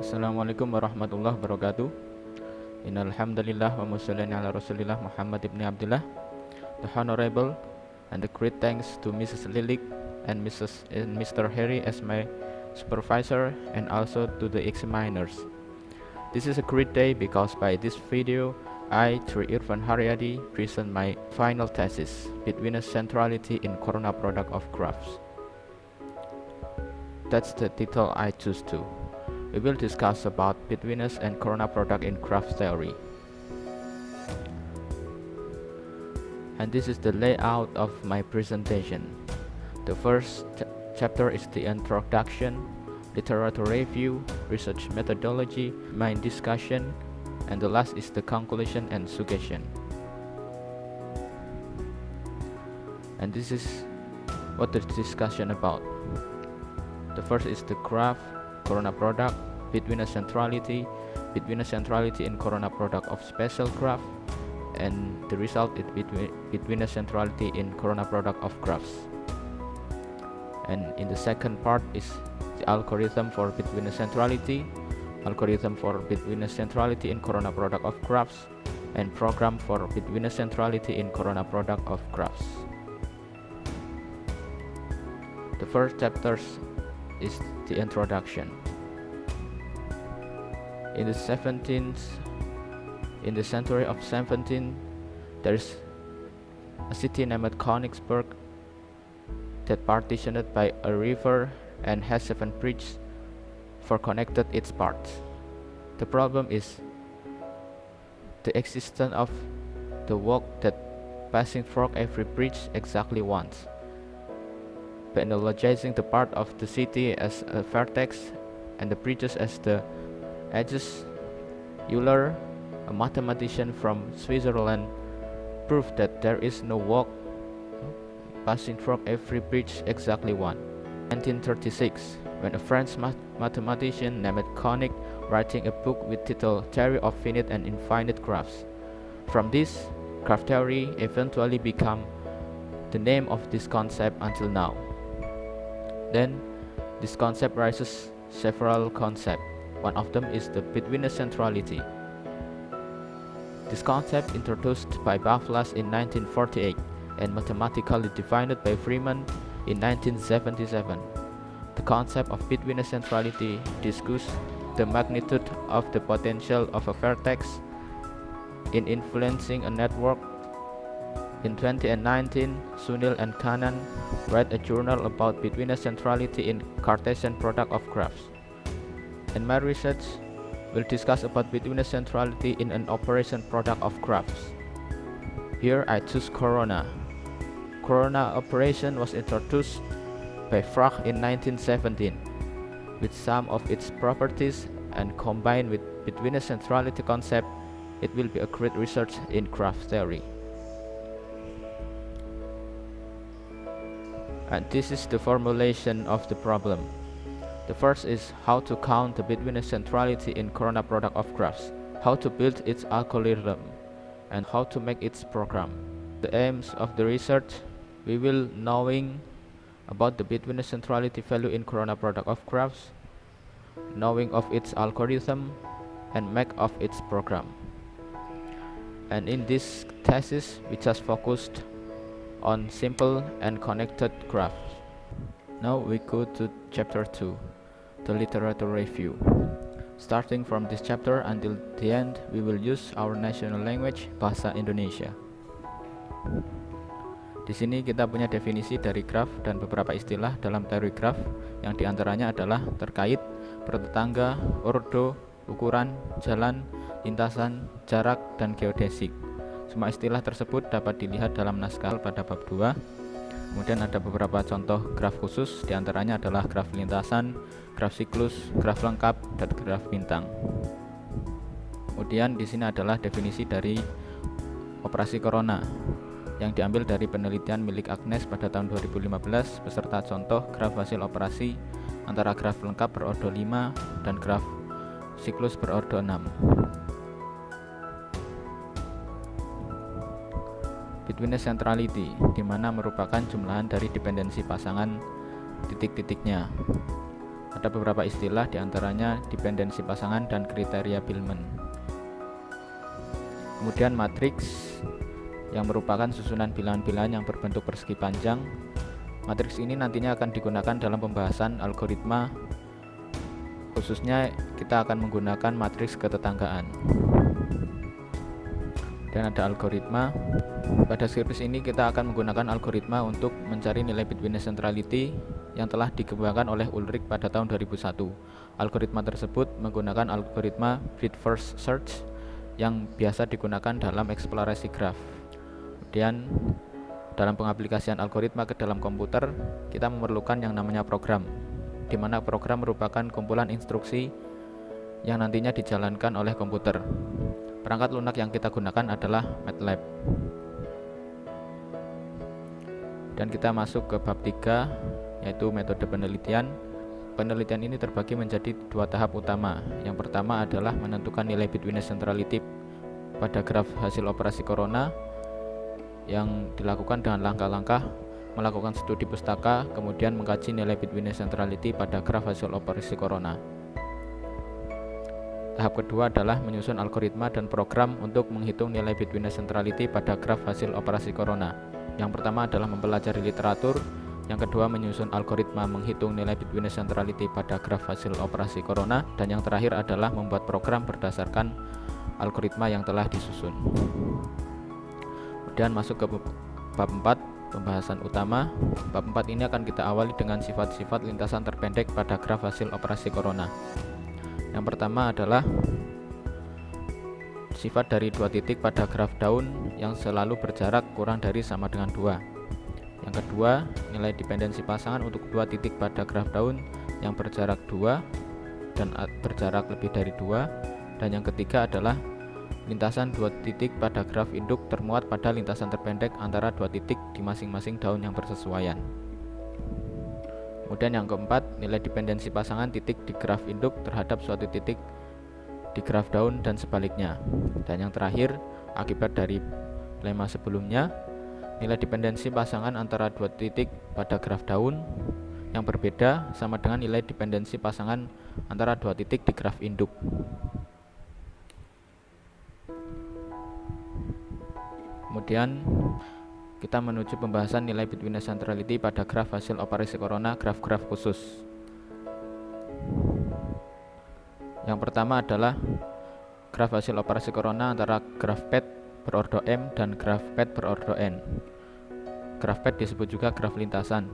Assalamualaikum warahmatullahi wabarakatuh. Innal hamdalillah wa musallina ala Rasulillah Muhammad ibn Abdullah. The Honorable and the great thanks to Mrs. Lilik and Mr. Harry as my supervisor, and also to the examiners. This is a great day because by this video I, through Irfan Haryadi, present my final thesis, Betweenness Centrality in Corona Product of Graphs. That's the title I choose to. We will discuss about betweenness and corona product in graph theory. And this is the layout of my presentation. The first chapter is the introduction, literature review, research methodology, main discussion, and the last is the conclusion and suggestion. And this is what the discussion about. The first is the graph, corona product, betweenness centrality in corona product of special graph, and the result is betweenness centrality in corona product of graphs. And in the second part is the algorithm for betweenness centrality in corona product of graphs, and program for betweenness centrality in corona product of graphs. The first chapter is the introduction. In the century of 17, there is a city named Königsberg that partitioned by a river and has 7 bridges for connected its parts. The problem is the existence of the walk that passing through every bridge exactly once. By analogizing the part of the city as a vertex and the bridges as the edges, Euler, a mathematician from Switzerland, proved that there is no walk passing through every bridge exactly once. 1936, when a French mathematician named Koenig writing a book with title Theory of Finite and Infinite Graphs. From this, graph theory eventually became the name of this concept until now. Then, this concept raises several concepts. One of them is the betweenness centrality. This concept, introduced by Bavlas in 1948 and mathematically defined by Freeman in 1977. The concept of betweenness centrality discusses the magnitude of the potential of a vertex in influencing a network. In 2019, Sunil and Kannan wrote a journal about betweenness centrality in Cartesian product of graphs. And my research will discuss about betweenness centrality in an operation product of graphs. Here I choose corona. Corona operation was introduced by Frege in 1917 with some of its properties, and combined with betweenness centrality concept, it will be a great research in graph theory. And this is the formulation of the problem. The first is how to count the betweenness centrality in corona product of graphs, how to build its algorithm, and how to make its program. The aims of the research: we will knowing about the betweenness centrality value in corona product of graphs, knowing of its algorithm, and make of its program. And in this thesis, we just focused on simple and connected graphs. Now we go to chapter 2, the literature review. Starting from this chapter until the end, we will use our national language, bahasa Indonesia. Di sini kita punya definisi dari graf dan beberapa istilah dalam teori graf, yang diantaranya adalah terkait, bertetangga, ordo, ukuran, jalan, lintasan, jarak, dan geodesik. Semua istilah tersebut dapat dilihat dalam naskah pada bab 2. Kemudian ada beberapa contoh graf khusus, diantaranya adalah graf lintasan, graf siklus, graf lengkap, dan graf bintang. Kemudian di sini adalah definisi dari operasi corona yang diambil dari penelitian milik Agnes pada tahun 2015 beserta contoh graf hasil operasi antara graf lengkap berordo 5 dan graf siklus berordo 6. Betweenness centrality, di mana merupakan jumlahan dari dependensi pasangan titik-titiknya. Ada beberapa istilah, diantaranya dependensi pasangan dan kriteria Billman. Kemudian matriks yang merupakan susunan bilangan-bilangan yang berbentuk persegi panjang. Matriks ini nantinya akan digunakan dalam pembahasan algoritma, khususnya kita akan menggunakan matriks ketetanggaan. Dan ada algoritma. Pada skripsi ini kita akan menggunakan algoritma untuk mencari nilai bitwitness centrality yang telah dikembangkan oleh Ulrich pada tahun 2001. Algoritma tersebut menggunakan algoritma bit first search yang biasa digunakan dalam eksplorasi graf. Kemudian dalam pengaplikasian algoritma ke dalam komputer, kita memerlukan yang namanya program, di mana program merupakan kumpulan instruksi yang nantinya dijalankan oleh komputer. Perangkat lunak yang kita gunakan adalah MATLAB. Dan kita masuk ke bab 3, yaitu metode penelitian. Penelitian ini terbagi menjadi 2 tahap utama. Yang pertama adalah menentukan nilai bitwitness centrality pada graf hasil operasi corona, yang dilakukan dengan langkah-langkah melakukan studi pustaka, kemudian mengkaji nilai bitwitness centrality pada graf hasil operasi corona. Tahap kedua adalah menyusun algoritma dan program untuk menghitung nilai bitwitness centrality pada graf hasil operasi corona. Yang pertama adalah mempelajari literatur, yang kedua menyusun algoritma menghitung nilai bitwitness centrality pada graf hasil operasi corona, dan yang terakhir adalah membuat program berdasarkan algoritma yang telah disusun. Kemudian masuk ke bab 4, pembahasan utama. Bab 4 ini akan kita awali dengan sifat-sifat lintasan terpendek pada graf hasil operasi corona. Yang pertama adalah sifat dari 2 titik pada graf daun yang selalu berjarak kurang dari sama dengan 2. Yang kedua, nilai dependensi pasangan untuk 2 titik pada graf daun yang berjarak 2 dan berjarak lebih dari 2. Dan yang ketiga adalah lintasan 2 titik pada graf induk termuat pada lintasan terpendek antara 2 titik di masing-masing daun yang bersesuaian. Kemudian yang keempat, nilai dependensi pasangan titik di graf induk terhadap suatu titik di graf daun dan sebaliknya. Dan yang terakhir, akibat dari lema sebelumnya, nilai dependensi pasangan antara 2 titik pada graf daun yang berbeda sama dengan nilai dependensi pasangan antara 2 titik di graf induk. Kemudian kita menuju pembahasan nilai bitwitness centrality pada graf hasil operasi corona, graf-graf khusus. Yang pertama adalah graf hasil operasi corona antara graf PET berordo M dan graf PET berordo N. Graf PET disebut juga graf lintasan,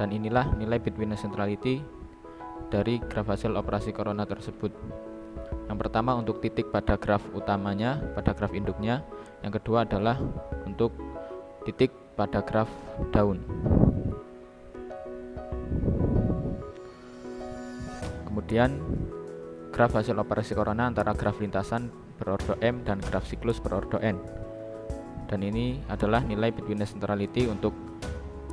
dan inilah nilai bitwitness centrality dari graf hasil operasi corona tersebut. Yang pertama untuk titik pada graf utamanya, pada graf induknya. Yang kedua adalah untuk titik pada graf daun. Kemudian graf hasil operasi corona antara graf lintasan berordo M dan graf siklus berordo N. Dan ini adalah nilai bitwitness centrality untuk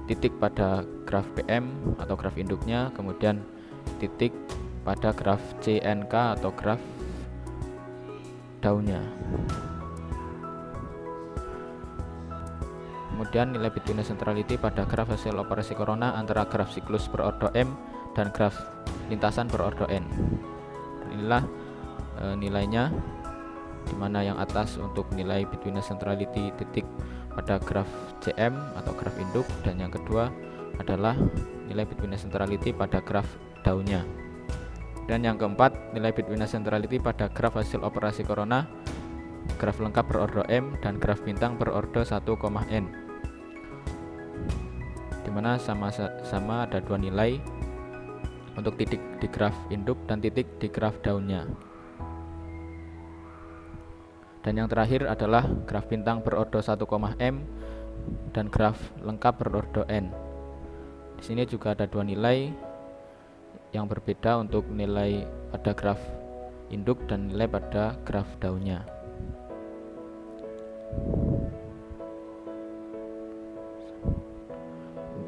titik pada graf PM atau graf induknya, kemudian titik pada graf CNK atau graf daunnya. Kemudian nilai bitwitness centrality pada graf hasil operasi corona antara graf siklus berordo M dan graf lintasan berordo N. Inilah nilainya, dimana yang atas untuk nilai bitwitness centrality titik pada graf CM atau graf induk, dan yang kedua adalah nilai bitwitness centrality pada graf daunnya. Dan yang keempat, nilai bitwitness centrality pada graf hasil operasi corona, graf lengkap berordo M dan graf bintang berordo 1,N, dimana sama-sama ada 2 nilai untuk titik di graf induk dan titik di graf daunnya. Dan yang terakhir adalah graf bintang berordo 1,M dan graf lengkap berordo N. Di sini juga ada 2 nilai yang berbeda untuk nilai pada graf induk dan nilai pada graf daunnya.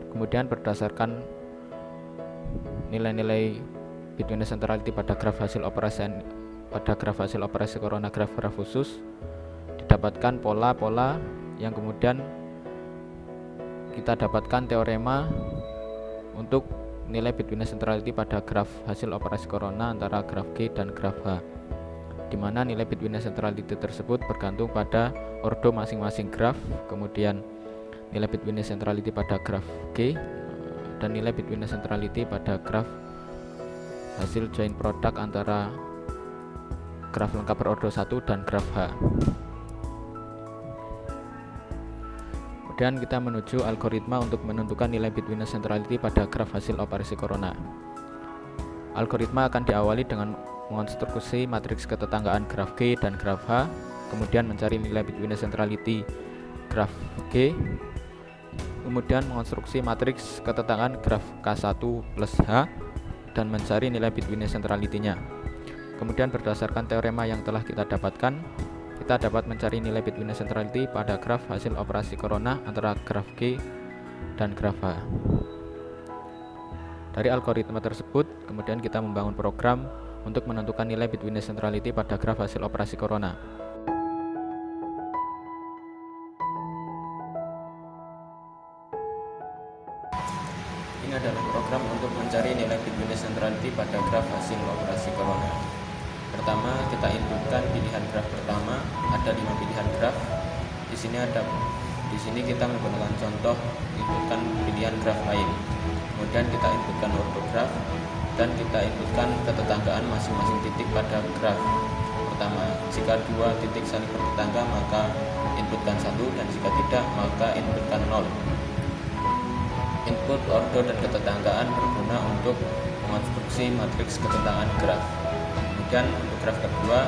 Kemudian berdasarkan nilai-nilai bitwitness centrality pada graf hasil operasi corona, graf-graf khusus, didapatkan pola-pola yang kemudian kita dapatkan teorema untuk nilai bitwitness centrality pada graf hasil operasi corona antara graf G dan graf H, di mana nilai bitwitness centrality tersebut bergantung pada ordo masing-masing graf, kemudian nilai bitwitness centrality pada graf G dan nilai bitwitness centrality pada graf hasil joint product antara graf lengkap berordo 1 dan graf H. Kemudian kita menuju algoritma untuk menentukan nilai bitwitness centrality pada graf hasil operasi corona. Algoritma akan diawali dengan mengonstruksi matriks ketetanggaan graf G dan graf H, kemudian mencari nilai bitwitness centrality graf G, kemudian mengonstruksi matriks ketetanggaan graf K1 plus H dan mencari nilai bitwitness centrality-nya. Kemudian berdasarkan teorema yang telah kita dapatkan, kita dapat mencari nilai bitwitness centrality pada graf hasil operasi corona antara graf G dan graf H. Dari algoritma tersebut, kemudian kita membangun program untuk menentukan nilai bitwitness centrality pada graf hasil operasi corona. Ini adalah program untuk mencari nilai bitwitness centrality pada graf hasil operasi corona. Pertama, kita inputkan pilihan graf pertama. Ada 5 pilihan graf. Di sini kita menggunakan contoh inputkan pilihan graf lain. Kemudian kita inputkan ortograf dan kita inputkan ketetanggaan masing-masing titik pada graf pertama. Jika 2 titik saling bertetangga, maka inputkan 1, dan jika tidak, maka inputkan 0. Input, ordo, dan ketetanggaan berguna untuk mengonstruksi matriks ketetanggaan graf. Kemudian untuk graf kedua,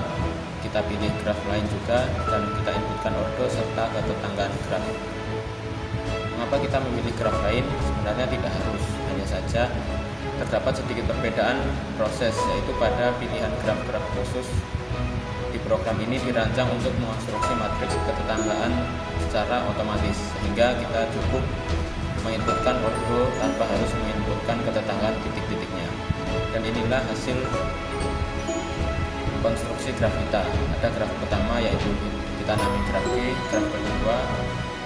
kita pilih graf lain juga dan kita inputkan ordo serta ketetanggaan graf. Mengapa kita memilih graf lain? Sebenarnya tidak harus, hanya saja terdapat sedikit perbedaan proses, yaitu pada pilihan graf-graf khusus. Di program ini dirancang untuk mengonstruksi matriks ketetanggaan secara otomatis, sehingga kita cukup menginputkan ordo tanpa harus menginputkan ketetanggaan titik-titiknya. Dan inilah hasil konstruksi graf kita. Ada graf pertama yaitu kita namakan graf G, graf kedua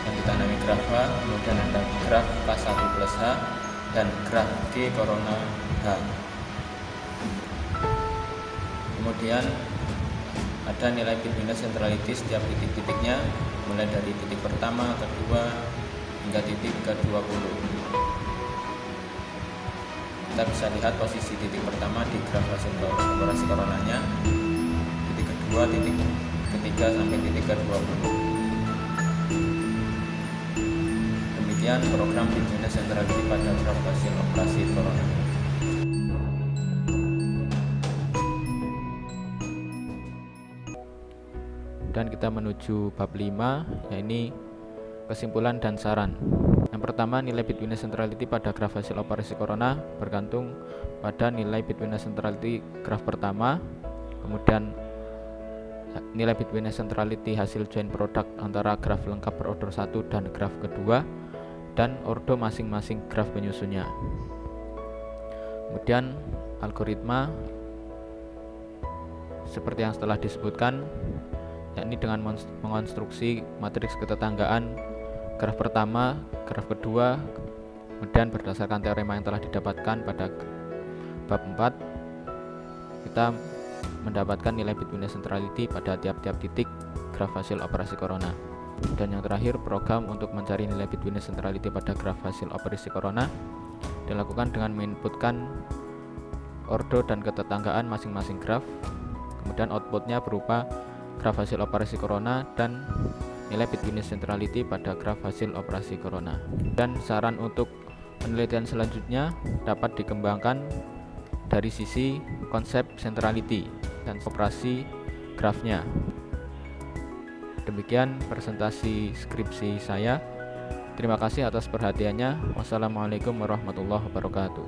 yang kita namakan graf H, kemudian ada graf K1 plus H dan graf G corona H. Kemudian ada nilai bitwitness centrality setiap titik-titiknya, mulai dari titik pertama, kedua hingga titik ke-20. Kita bisa lihat posisi titik pertama di graf hasil operasi coronanya, titik kedua, titik ketiga sampai titik ke-20. Demikian program bitwitness centrality pada graf hasil operasi corona. Dan kita menuju bab 5, yaitu kesimpulan dan saran. Yang pertama, nilai bitwitness centrality pada graf hasil operasi corona bergantung pada nilai bitwitness centrality graf pertama, kemudian nilai bitwitness centrality hasil joint product antara graf lengkap berordo 1 dan graf kedua, dan ordo masing-masing graf penyusunnya. Kemudian algoritma seperti yang setelah disebutkan, yakni dengan mengonstruksi matriks ketetanggaan graf pertama, graf kedua, kemudian berdasarkan teorema yang telah didapatkan pada bab 4, kita mendapatkan nilai bitwitness centrality pada tiap-tiap titik graf hasil operasi corona. Dan yang terakhir, program untuk mencari nilai bitwitness centrality pada graf hasil operasi corona dilakukan dengan menginputkan ordo dan ketetanggaan masing-masing graf, kemudian outputnya berupa graf hasil operasi corona dan nilai bitwitness centrality pada graf hasil operasi corona. Dan saran untuk penelitian selanjutnya dapat dikembangkan dari sisi konsep centrality dan operasi grafnya. Demikian presentasi skripsi saya. Terima kasih atas perhatiannya. Wassalamualaikum warahmatullahi wabarakatuh.